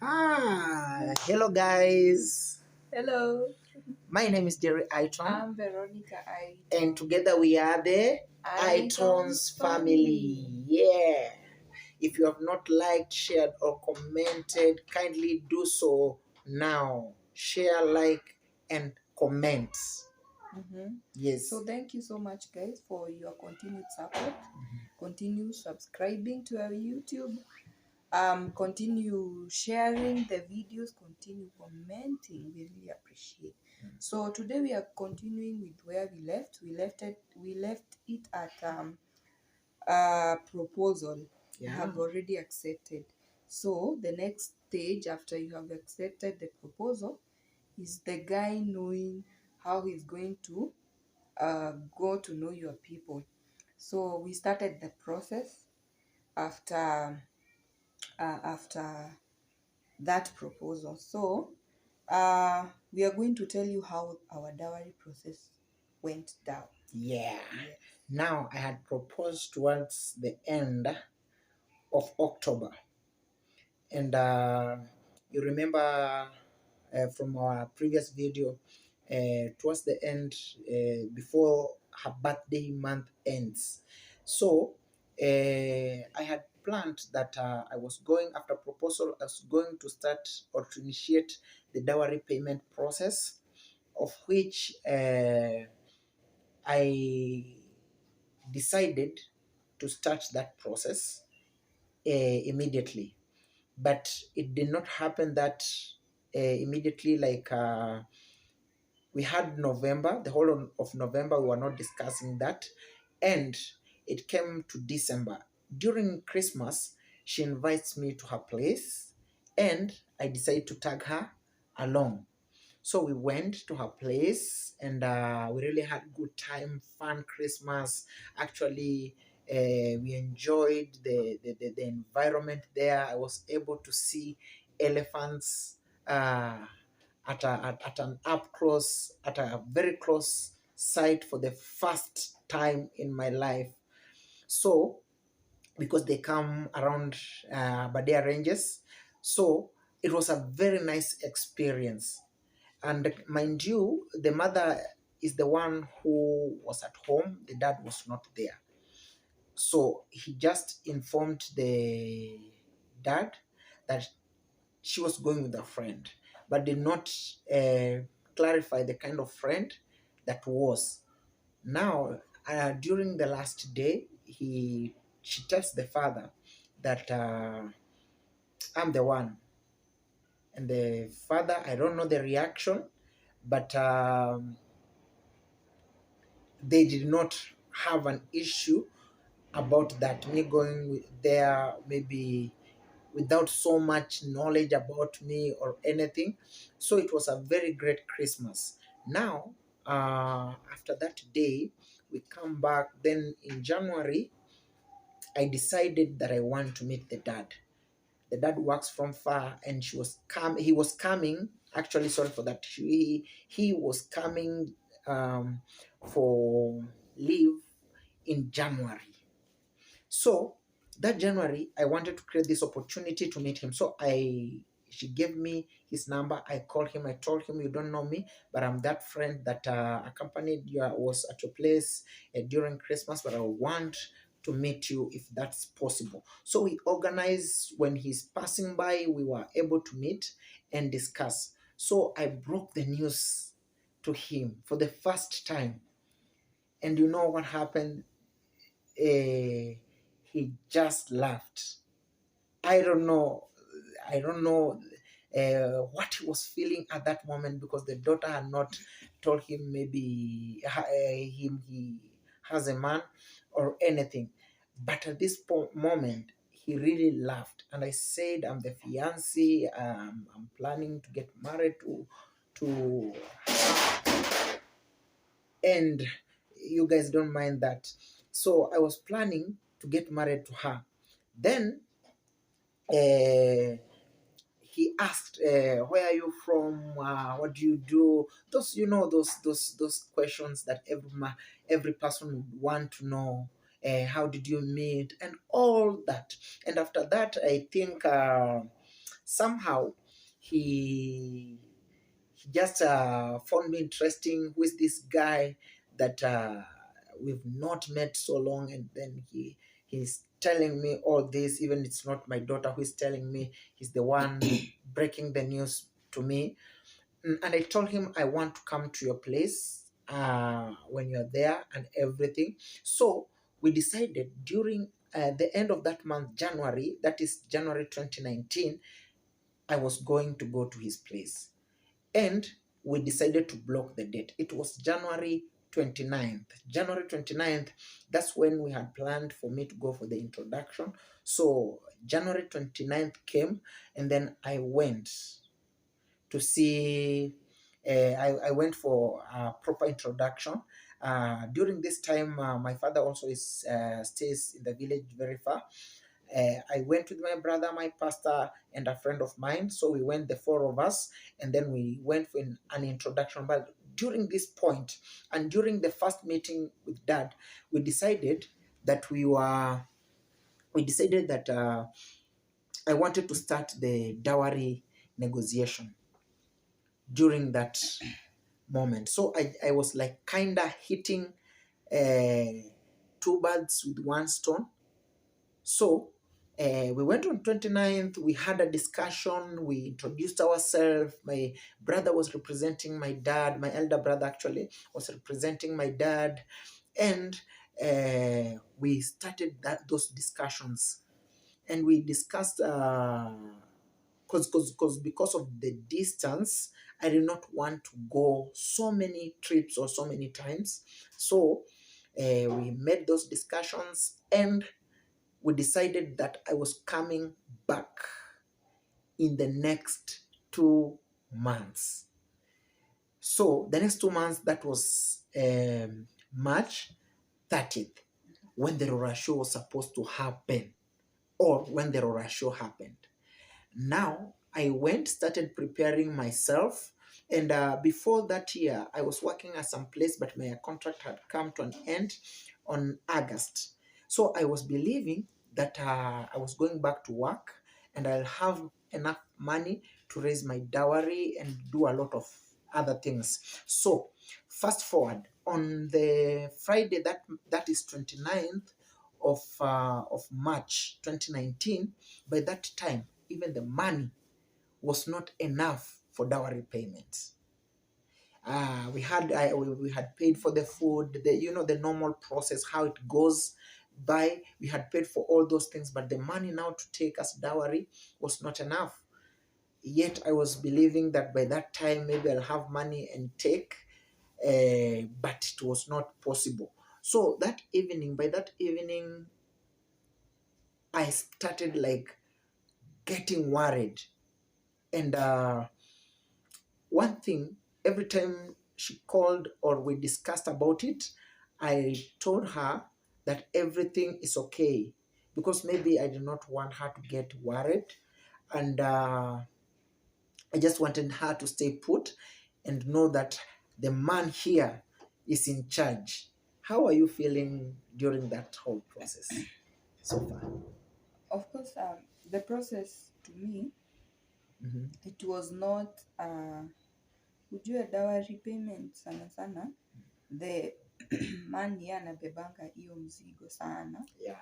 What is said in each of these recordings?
Hello guys. Hello, My name is Jerry Aiton, I'm Veronica I and together we are the Aiton's Aiton's family. Yeah. If you have not liked, shared, or commented, kindly do so now. Share, like, and comment. Yes. So thank you so much, guys, for your continued support. Continue subscribing to our YouTube. Continue sharing the videos. Continue commenting. We really appreciate. So today we are continuing with where we left. We left it. We left it at a proposal. You have already accepted. So the next stage after you have accepted the proposal is the guy knowing how he's going to go to know your people. So we started the process after after that proposal. So we are going to tell you how our dowry process went down. Yeah. Now I had proposed towards the end of October, and you remember from our previous video, towards the end, before her birthday month ends. So I had planned that I was going, after proposal, I was going to start or to initiate the dowry payment process, of which I decided to start that process immediately. But it did not happen that immediately. Like we had November, the whole of November, we were not discussing that, and it came to December. During Christmas, she invites me to her place, and I decided to tag her along. So we went to her place, and we really had good time, fun Christmas. Actually, we enjoyed the environment there. I was able to see elephants at an up close, at a very close sight for the first time in my life. So because they come around Badea ranges, so it was a very nice experience. And mind you, the mother is the one who was at home, the dad was not there. So he just informed the dad that she was going with a friend, but did not clarify the kind of friend that was. Now, during the last day, she tells the father that I'm the one. And the father, I don't know the reaction, but they did not have an issue about that, me going there maybe without so much knowledge about me or anything. So it was a very great Christmas. Now, after that day, we come back. Then in January, I decided that I want to meet the dad. The dad works from far, and he was coming. Actually, sorry for that. He was coming for leave in January. So that January, I wanted to create this opportunity to meet him. So she gave me his number. I called him. I told him, you don't know me, but I'm that friend that accompanied you, was at your place during Christmas, but I want to meet you if that's possible. So we organized, when he's passing by, we were able to meet and discuss. So I broke the news to him for the first time. And you know what happened? He just laughed. I don't know. I don't know what he was feeling at that moment, because the daughter had not told him maybe he has a man or anything. But at this moment, he really laughed, and I said, "I'm the fiancé. I'm planning to get married to and you guys don't mind that." So I was planning to get married to her. Then uh, he asked, "Where are you from? What do you do?" Those, those questions that every person would want to know. How did you meet and all that? And after that, I think somehow he he just found me interesting. Who is this guy that we've not met so long? And then he's telling me all this. Even it's not my daughter who is telling me. He's the one breaking the news to me. And I told him I want to come to your place when you're there and everything. So we decided during the end of that month, January, that is January 2019, I was going to go to his place. And we decided to block the date. It was January 29th. January 29th, that's when we had planned for me to go for the introduction. So January 29th came, and then I went to see, I went for a proper introduction. During this time, my father also stays in the village very far. I went with my brother, my pastor, and a friend of mine. So we went, the four of us, and then we went for an introduction. But during this point, and during the first meeting with Dad, we decided that I wanted to start the dowry negotiation during that moment. So I was like kind of hitting two birds with one stone. So we went on 29th, we had a discussion, we introduced ourselves. My brother was representing my dad, my elder brother actually was representing my dad, and we started those discussions, and we discussed because of the distance, I did not want to go so many trips or so many times. So we made those discussions, and we decided that I was coming back in the next 2 months. So the next 2 months, that was March 30th, when the Rora show was supposed to happen, or when the Rora show happened. Now I went, started preparing myself, and before that year, I was working at some place, but my contract had come to an end on August. So I was believing that I was going back to work, and I'll have enough money to raise my dowry and do a lot of other things. So fast forward on the Friday, that is 29th of March 2019. By that time, even the money was not enough for dowry payments. We had paid for the food, the normal process, how it goes by. We had paid for all those things, but the money now to take us dowry was not enough. Yet I was believing that by that time maybe I'll have money and take, but it was not possible. So by that evening, I started like getting worried. And one thing, every time she called or we discussed about it, I told her that everything is okay, because maybe I did not want her to get worried. And I just wanted her to stay put and know that the man here is in charge. How are you feeling during that whole process so far? Of course, the process to me, Mm-hmm. it was not ujue dowry payment sana sana, the man ye anabebanga hiyo mzigo sana, Yeah.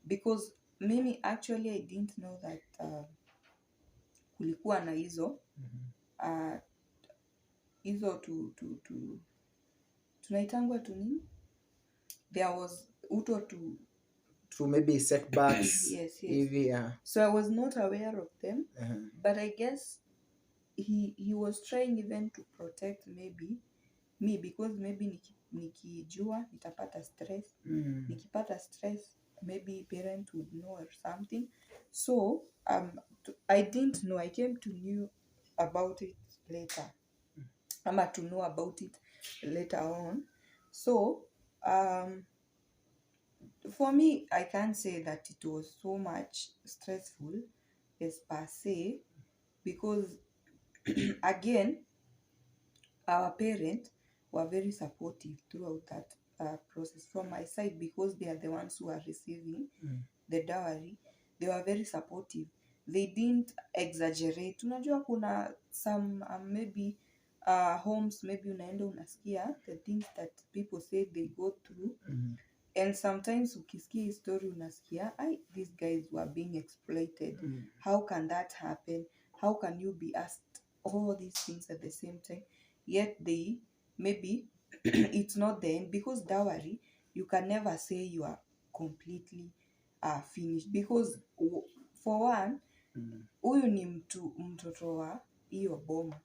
because mimi actually I didn't know that kulikuwa na hizo Mm-hmm. hizo tunaitangwa tu nini, there was uto To maybe setbacks. yes. Yeah. So I was not aware of them. Uh-huh. But I guess he was trying even to protect maybe me, because maybe nikijua nitapata stress. Nikipata stress, maybe parent would know or something. So I didn't know, I came to know about it later. Ama to know about it later on. So for me, I can't say that it was so much stressful as per se, because again, our parents were very supportive throughout that process. From my side, because they are the ones who are receiving the dowry, they were very supportive. they didn't exaggerate. Unajua kuna some maybe homes, maybe unaenda unasikia the things that people say they go through, and sometimes ukisikia hii story unasikia these guys were being exploited. How can that happen? How can you be asked all these things at the same time, yet they maybe it's not the end, because dowry, you can never say you are completely finished, because for one, huyu ni mtoto wa hiyo boma,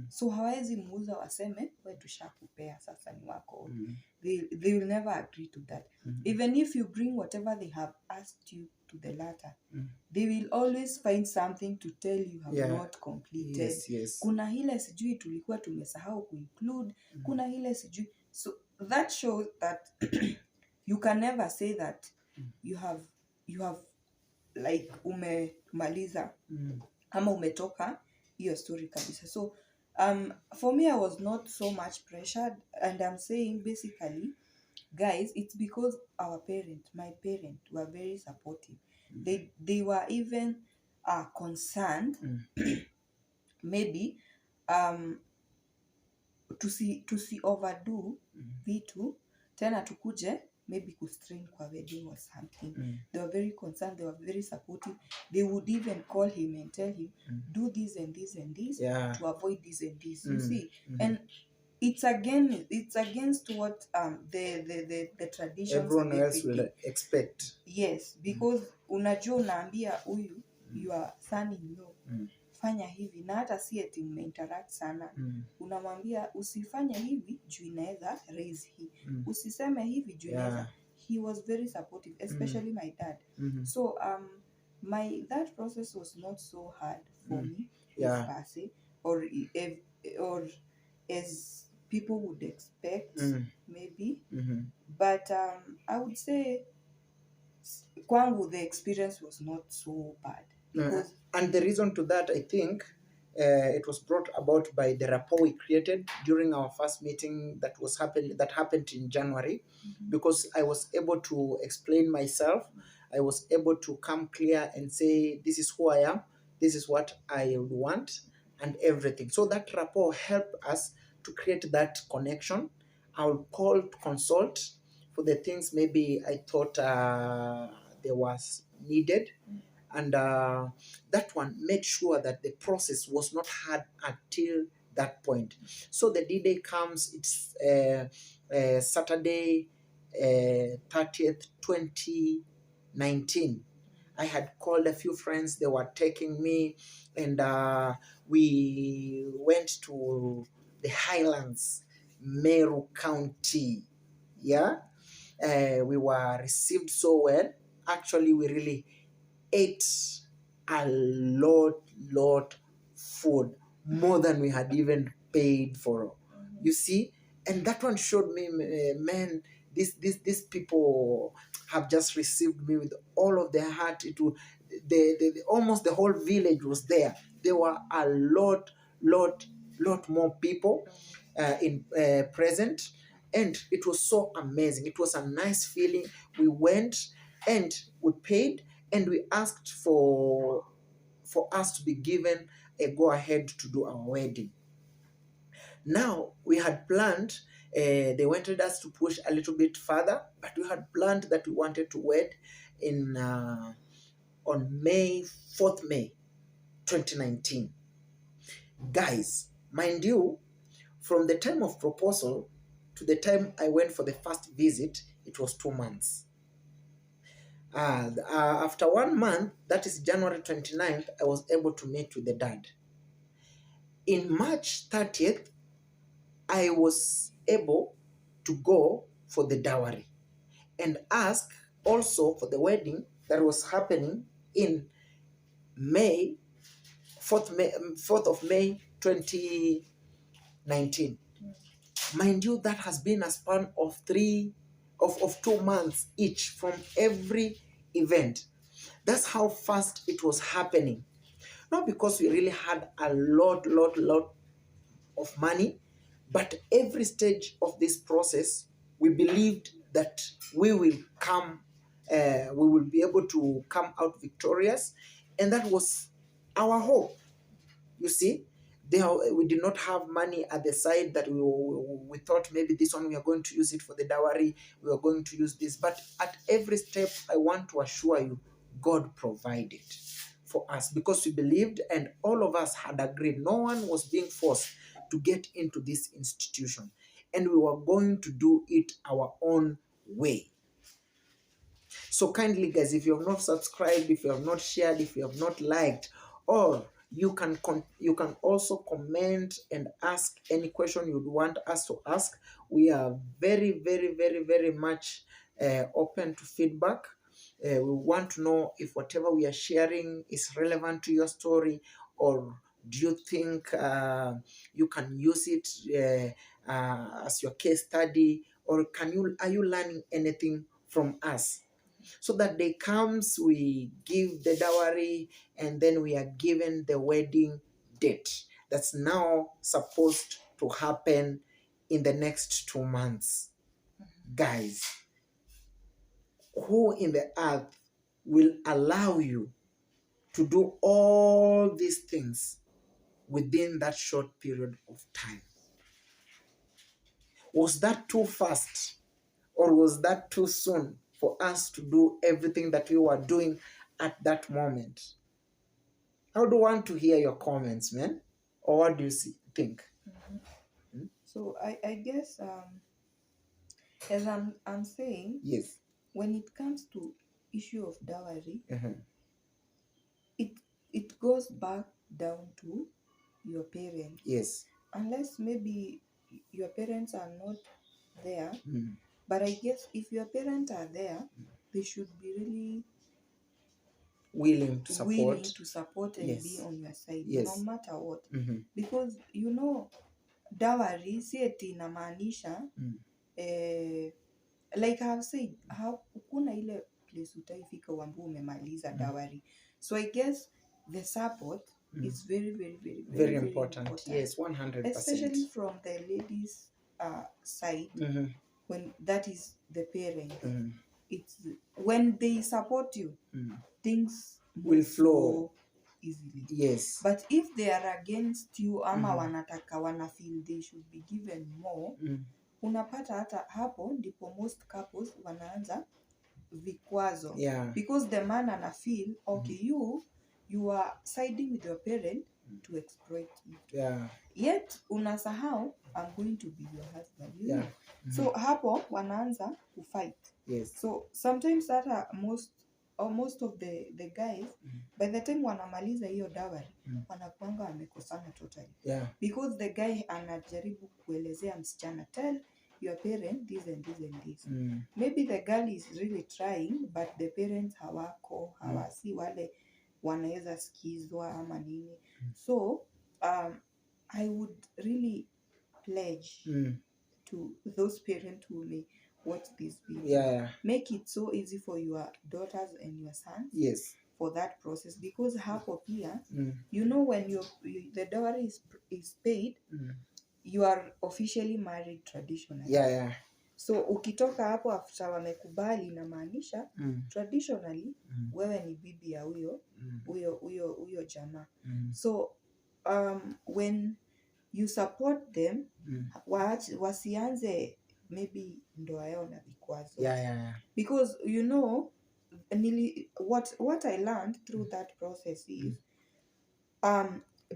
so hawezi muuza waseme we tushakupea sasa ni wako. They will never agree to that. Even if you bring whatever they have asked you to the latter, they will always find something to tell you have not completed. Yes. Kuna hile sijui tulikuwa tumesahau kuinclude, kuna hile sijui. So that shows that you can never say that you have like umemaliza ama umetoka hiyo story kabisa. So for me, I was not so much pressured, and I'm saying basically, guys, it's because my parent were very supportive. They were even concerned maybe tusi overdo vitu tena tukuje maybe kustrain kwa wedding or something. They were very concerned, they were very supportive. They would even call him and tell him, do this and this and this to avoid this and this. You see, and it's against what the traditions everyone else will expect. Yes, because unajua unaambia huyu your son in law fanya hivi, na hata si eti mmeinteract sana, unamwambia usifanye hivi juu inaweza raise hii, usiseme hivi juu inaweza. He was very supportive, especially my dad. So that process was not so hard for me, per se, or as people would expect, maybe. But I would say kwangu the experience was not so bad, because and the reason to that, I think it was brought about by the rapport we created during our first meeting that happened in January. Because I was able to explain myself, I was able to come clear and say this is who I am, this is what I want, and everything. So that rapport helped us to create that connection. I'll call to consult for the things maybe I thought there was needed, and that one made sure that the process was not hard until that point. So the D-Day comes, it's Saturday 30th 2019. I had called a few friends, they were taking me, and we went to the Highlands, Meru County. We were received so well. Actually, we really ate a lot food, more than we had even paid for. You see, and that one showed me, man, these people have just received me with all of their heart. Almost the whole village was there. There were a lot more people in present, and it was so amazing. It was a nice feeling. We went and we paid, and we asked for us to be given a go-ahead to do our wedding. Now, we had planned, they wanted us to push a little bit further, but we had planned that we wanted to wed on May 4th, May 2019. Guys, mind you, from the time of proposal to the time I went for the first visit, it was 2 months. After 1 month, that is January 29th, I was able to meet with the dad. In March 30th, I was able to go for the dowry and ask also for the wedding that was happening in May 4th of May 2019. Mind you, that has been a span of 2 months each from every event. That's how fast it was happening. Not because we really had a lot of money, but every stage of this process, we believed that we will be able to come out victorious, and that was our hope. You see, we did not have money at the side that we thought maybe this one we are going to use it for the dowry, we are going to use this. But at every step, I want to assure you, God provided for us because we believed and all of us had agreed. No one was being forced to get into this institution, and we were going to do it our own way. So kindly, guys, if you have not subscribed, if you have not shared, if you have not liked, or you can also comment and ask any question you'd want us to ask. We are very, very, very, very much open to feedback. We want to know if whatever we are sharing is relevant to your story, or do you think you can use it as your case study, or are you learning anything from us? So that day comes, we give the dowry, and then we are given the wedding date that's now supposed to happen in the next 2 months. Guys, who in the earth will allow you to do all these things within that short period of time? Was that too fast, or was that too soon for us to do everything that we were doing at that moment? I would want to hear your comments, man. Or what do you think? So I guess as I'm saying, Yes. when it comes to issue of dowry, Uh-huh. it goes back down to your parents. Yes. Unless maybe your parents are not there. Mm. But I guess if your parents are there, they should be really Willing to willing support. to support and Yes. be on your side, no Yes. matter what. Mm-hmm. Because dowry si eti inamaanisha like I've said, kuna ile place utaifika uambiwe umemaliza dowry. So I guess the support is very, very, very, very, Very important. Yes, 100%. Especially from the ladies' side, Mm-hmm. when that is the parent. Mm-hmm. It's when they support you, things Will flow so easily. Yes. But if they are against you, ama wana feel they should be given more, unapata hata hapo ndipo most couples wanaanza vikwazo. Yeah. Because the man ana feel okay, you are siding with your parent to exploit you. Yeah. Yet unasahau I'm going to be your husband. Yeah. So hapo wanaanza kufight. Yes. So sometimes hata most of the guys by the time wanamaliza hiyo dowry wanakuanga wamekosana totally. Yeah. Because the guy anajaribu kuelezea msichana, tell your parent this and this and this. Maybe the girl is really trying, but the parents hawasi wale wanaweza sikizwa ama nini. So I would really pledge to those parents who may watch this video. Yeah. Make it so easy for your daughters and your sons. Yes. For that process, because hapo pia when the dowry is paid, you are officially married traditionally. Yeah. So ukitoka hapo after wamekubali, inamaanisha traditionally wewe ni bibi ya huyo jamaa. So when you support them, wasianze maybe ndoa yao na vikwazo. Yeah. Because what I learned through that process is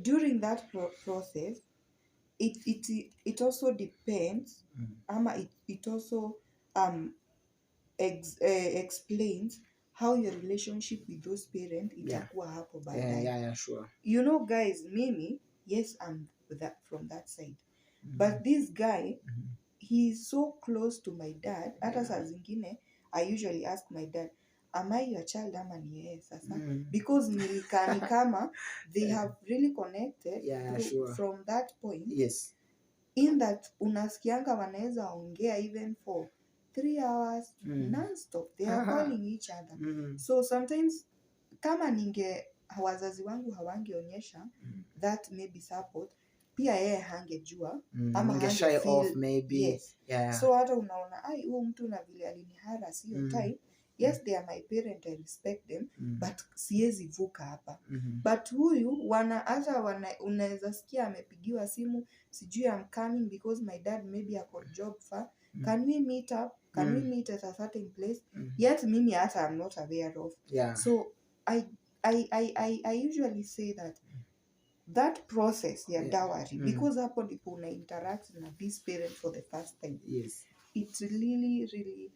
during that process it also depends ama it also explains how your relationship with those parents itakuwa hapo baadaye. Yeah, sure. Guys, mimi, yes, I'm from that side. But this guy, he is so close to my dad. Hata saa zingine I usually ask my dad, am I your child ama ni yeye sasa? Because nilikani kama they have really connected from that point. Yes. In that unasikianga wanaweza ongea even for 3 hours non-stop. They are calling each other. So sometimes kama wazazi wangu hawangeonyesha that maybe support, pia yeye hangejua ama hange off maybe. Yes. Yeah. So hata unaona huyu mtu na vile alinihara sio type, yes they are my parent, I respect them, but siwezi vuka hapa. Mhm. But huyu unaweza sikia amepigiwa simu, sijui I'm coming because my dad maybe ako job far, can we meet up, can we meet at a certain place, yet mimi hata I'm not aware of. Yeah. So I usually say that process ya dowry, because hapo ndipo una interact na this parent for the first time. Yes. It's really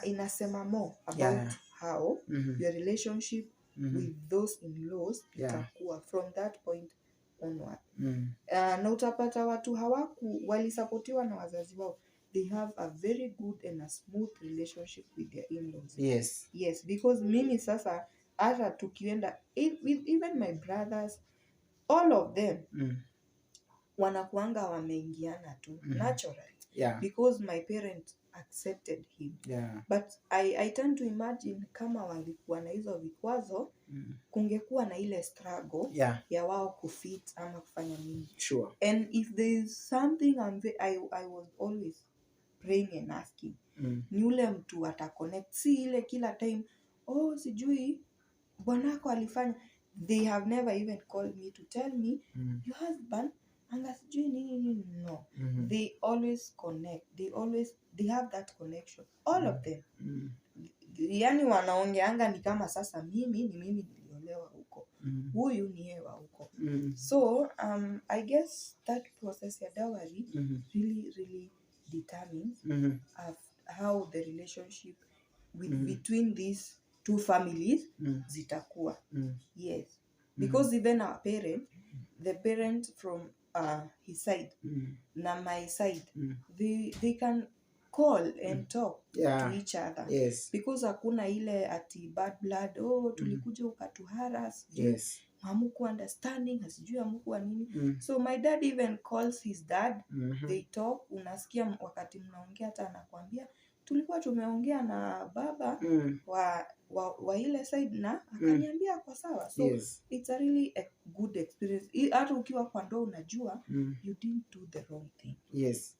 inasema more about how your relationship with those in-laws itakuwa from that point onward. Na utapata watu walisapotiwa na wazazi wao, they have a very good and a smooth relationship with their in-laws. Yes, because mimi sasa hata tukienda with even my brothers, all of them wanakuanga wameingiana tu naturally. Because my parents accepted him. But I tend to imagine kama walikuwa na hizo vikwazo, kungekuwa na ile struggle ya wao kufit ama kufanya nini. And if there is something I was always praying and asking, ni ule mtu ataconnect, si ile kila time sijui bwanako alifanya. They have never even called me to tell me your husband anga sijui nini. No. They always connect, they have that connection, all of them. Yani wanaongeanga ni kama sasa mimi niliolewa huko, huyu ni yeye wa huko. So I guess that process ya dowry really determines how the relationship between these two families zitakuwa. Yes, because even our parent, the parent from his side na my side, they can call and talk to each other. Because hakuna ile ati bad blood, tulikuja ukatuharas, hamuku understanding, hasijui hamuku nini. So my dad even calls his dad, they talk, unasikia wakati mnaongea hata anakuambia tulikuwa tumeongea na baba wa ile side na akaniambia kwa sawa. So it's a really a good experience. Hata ukiwa kwa ndoa unajua you didn't do the wrong thing. Yes.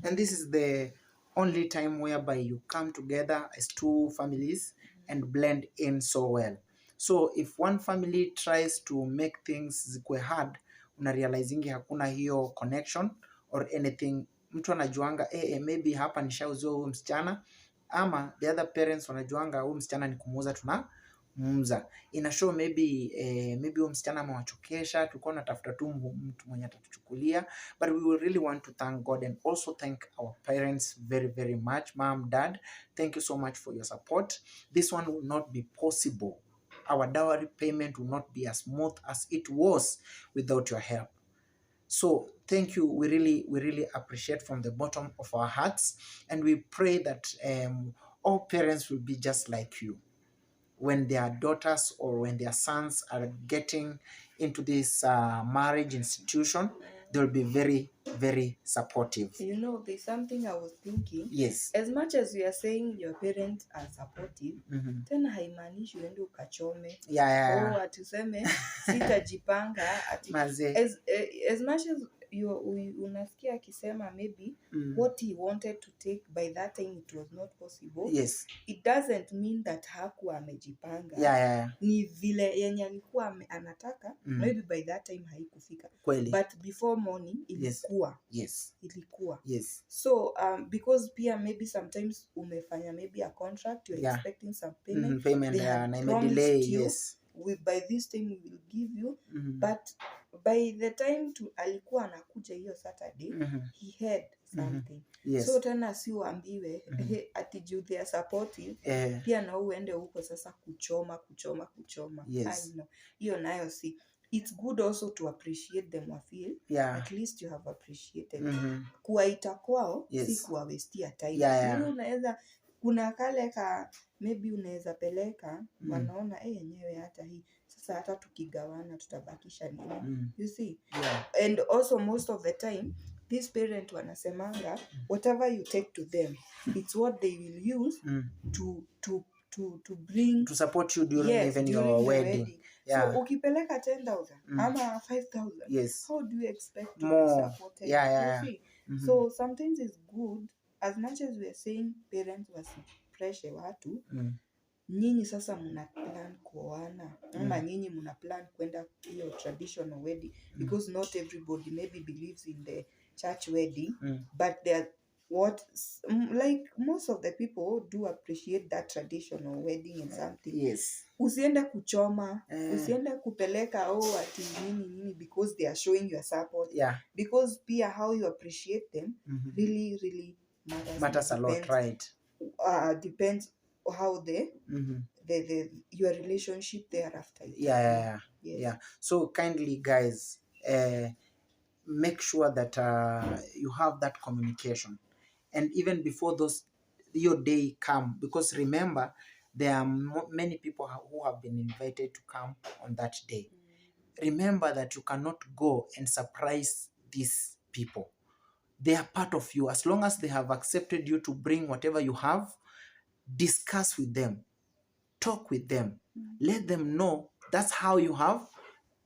And this is the only time whereby you come together as two families and blend in so well. So if one family tries to make things zikwe hard, unarealizingi hakuna hiyo connection or anything. Mtu anajuanga maybe hapa nishauziwa huyu msichana, ama the other parents wanajuanga huyu msichana ni kumuuza, tunamuuza. Ina show maybe huyu msichana amewachokesha, tulikuwa tunatafuta tu mtu mwenye atatuchukulia. But we will really want to thank God and also thank our parents very, very much. Mom, Dad, thank you so much for your support. This one will not be possible. Our dowry payment will not be as smooth as it was without your help. So thank you. We really appreciate from the bottom of our hearts, and we pray that all parents will be just like you. When their daughters or when their sons are getting into this marriage institution, they will be very, very supportive. You know, there's something I was thinking. Yes. As much as you are saying your parents are supportive, tena haimaanishi uende ukachome. Atuseme sitajipanga ati. As much as unasikia akisema maybe what he wanted to take by that time it was not possible. It doesn't mean that hakuwa amejipanga. Ni vile yenye alikuwa anataka maybe by that time haikufika. But before morning ilikuwa. Ilikuwa. So because pia maybe sometimes umefanya maybe a contract, you're expecting some payment. They have promised you by this time we will give you, but by the time alikuwa anakuja hiyo Saturday, he had something. So tena si uambiwe ati juu they are supportive, pia na uende huko sasa kuchoma. I know. Hiyo nayo si. It's good also to appreciate them or feel at least you have appreciated. Kuwaita kwao si kuwawestia time. Unaweza kuna kale maybe unaweza peleka wanaona yenyewe hata hii sasa hata tukigawana tutabakisha nini. You see? And also most of the time this parent wanasemanga whatever you take to them, it's what they will use to bring to support you during even your wedding. So ukipeleka 10,000 ama 5,000, how do you expect to more be supported? You see? So sometimes it's good, as much as we are saying parents were pressure watu nyinyi sasa mna plan kuoana ama nyinyi mna plan kwenda hiyo traditional wedding, because not everybody maybe believes in the church wedding, but there like most of the people do appreciate that traditional wedding and something. Yes. Usiende kuchoma, usiende kupeleka ati nini, because they are showing your support. Yeah. Because pia how you appreciate them really matters a lot, right? Depends how your relationship thereafter. Yeah. Yes. Yeah. So kindly guys, make sure that you have that communication, and even before your day come, because remember there are many people who have been invited to come on that day. Remember that you cannot go and surprise these people. They are part of you. As long as they have accepted you to bring whatever you have, discuss with them, talk with them, let them know that's how you have,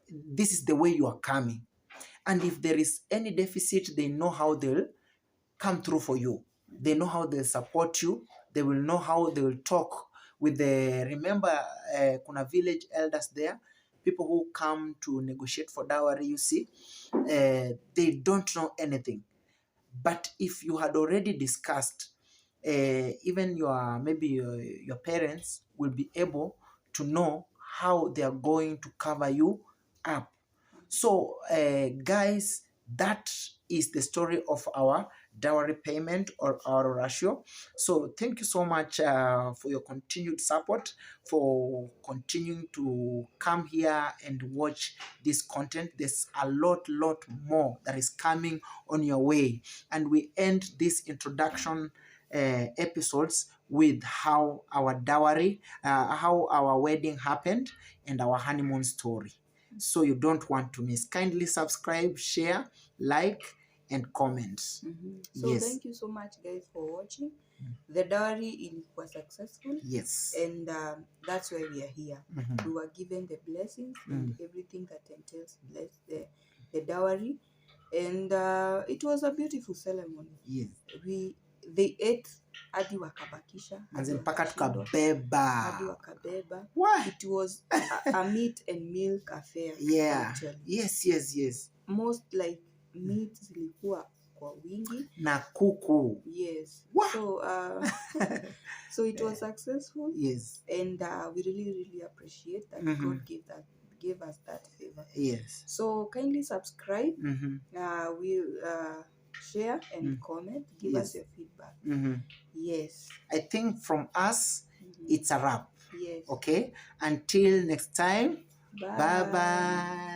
this is the way you are coming. And if there is any deficit, they know how they'll come through for you. They know how they'll support you. They will know how they will talk with remember, kuna village elders there, people who come to negotiate for dowry, you see, they don't know anything. But if you had already discussed, even maybe your parents will be able to know how they are going to cover you up. So guys, that is the story of our dowry payment or our ratio. So thank you so much for your continued support, for continuing to come here and watch this content. There's a lot more that is coming on your way, and we end this introduction episodes with how our dowry, how our wedding happened, and our honeymoon story. So you don't want to miss. Kindly subscribe, share, like, and comment. So yes. Thank you so much guys for watching. The dowry was successful. Yes. And that's why we are here. We were given the blessings and everything that entails the dowry. And it was a beautiful ceremony. Yes. They ate hadi wakabakisha, mpaka tukabeba. hadi wakabeba. It was a meat and milk affair. Yeah. Actually. Yes. Most like meat zilikuwa kwa wingi na kuku. Yes. So it was successful. Yes. And we really appreciate that God gave us that favor. Yes. So kindly subscribe. We'll share and comment. Give us your feedback. Yes. I think from us, it's a wrap. Yes. Okay. Until next time. Bye.